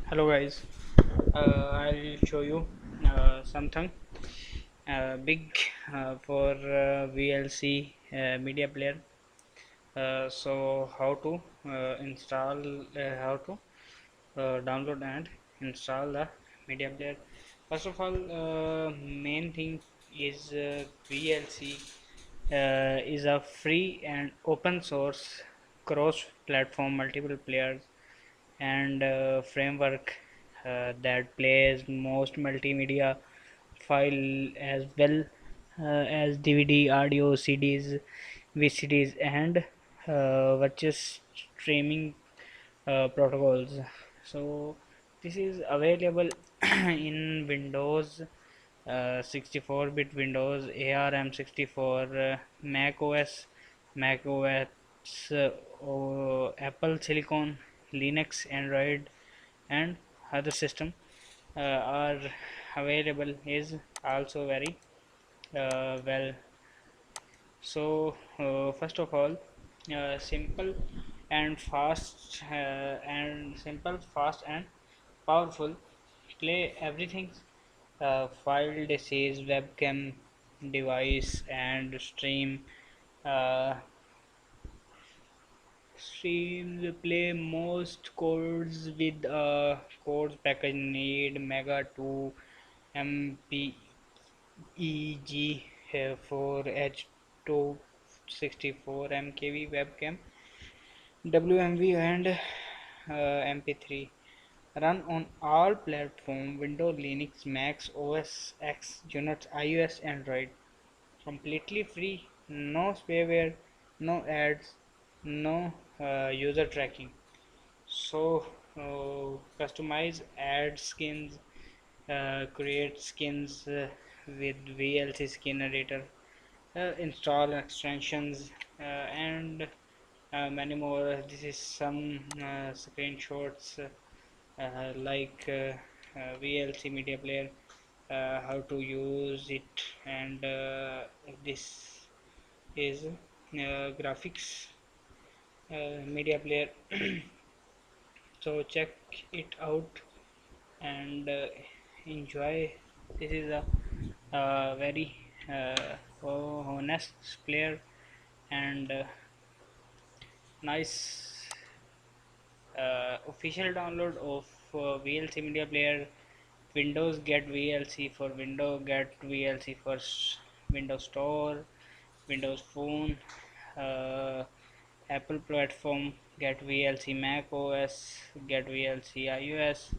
Hello guys, I'll show you something big for VLC media player. So how to install, how to download and install the media player. First of all, main thing is VLC is a free and open source cross platform multiple players and framework that plays most multimedia file as well as DVD, audio, CDs, VCDs, and watches streaming protocols. So this is available in Windows 64-bit Windows, ARM64, Mac OS, Mac OS, Apple Silicon, Linux, Android, and other system are available is also very well. So first of all, simple and fast and powerful. Play everything. File disease, webcam, device, and uh, stream the play most codes with codes package need mega 2 mpeg for H264 mkv webcam WMV and MP3. Run on all platforms Windows, Linux, Mac OS X, Unix, iOS, Android. Completely free, no spyware, no ads, no user tracking. So customize ad skins, create skins with VLC skin editor, install extensions, and many more. This is some screenshots VLC media player, how to use it, and this is graphics media player. So check it out and enjoy. This is a very honest player and nice official download of VLC media player. Windows get VLC for Windows, get VLC for Windows Store, Windows Phone, uh, Apple platform get VLC, Mac OS get VLC, iOS,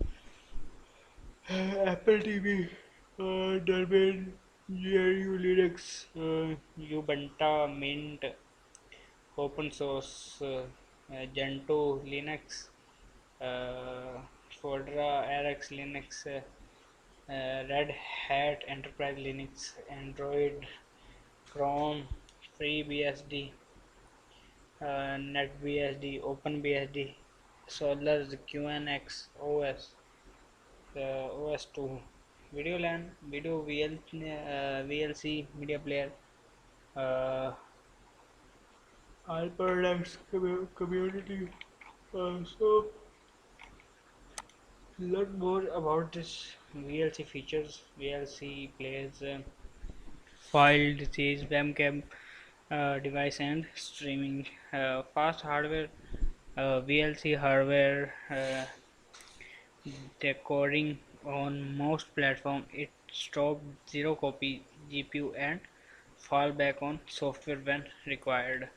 Apple TV, Debian, GNU Linux, Ubuntu, Mint, open source, Gentoo Linux, uh, Fedora, RX Linux, Red Hat Enterprise Linux, Android, Chrome, FreeBSD, NetBSD, OpenBSD, Solar's QNX OS, OS2, VideoLAN, VLC media player, uh, all products community. So learn more about this VLC features. VLC plays file disease, webcam, device, and streaming. Fast hardware, VLC hardware decoding on most platforms. It stopped zero copy GPU and fall back on software when required.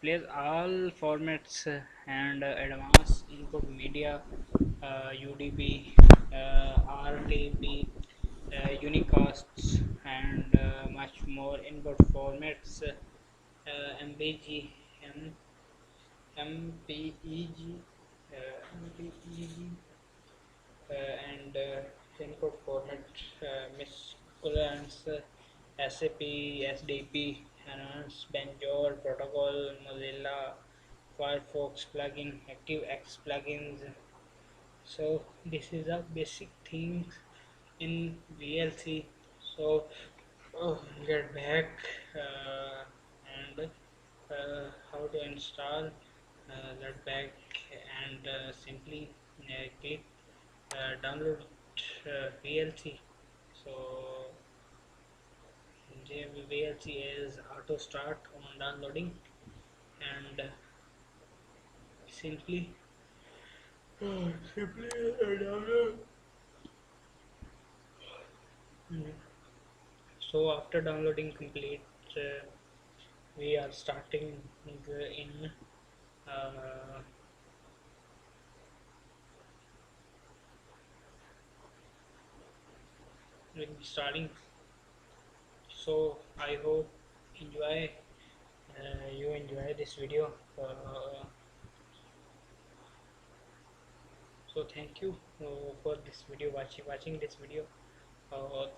Plays all formats and advanced input media, UDP, RTP, unicasts, and much more input formats, MPG, MPEG, MPEG, and input format miscreants, SAP, SDP, Enhanced Banjor Protocol, Mozilla, Firefox plugin, ActiveX plugins. So this is a basic thing in VLC. So get back and how to install. that back and simply click download VLC. So VLC is auto start on downloading, and simply download. Mm. So after downloading complete, we are starting in uh, starting. So I hope enjoy you enjoy this video. So thank you for this video, watching this video.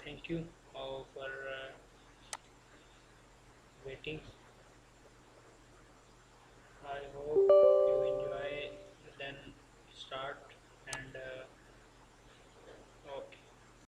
Thank you for waiting. I hope you enjoy. Then start.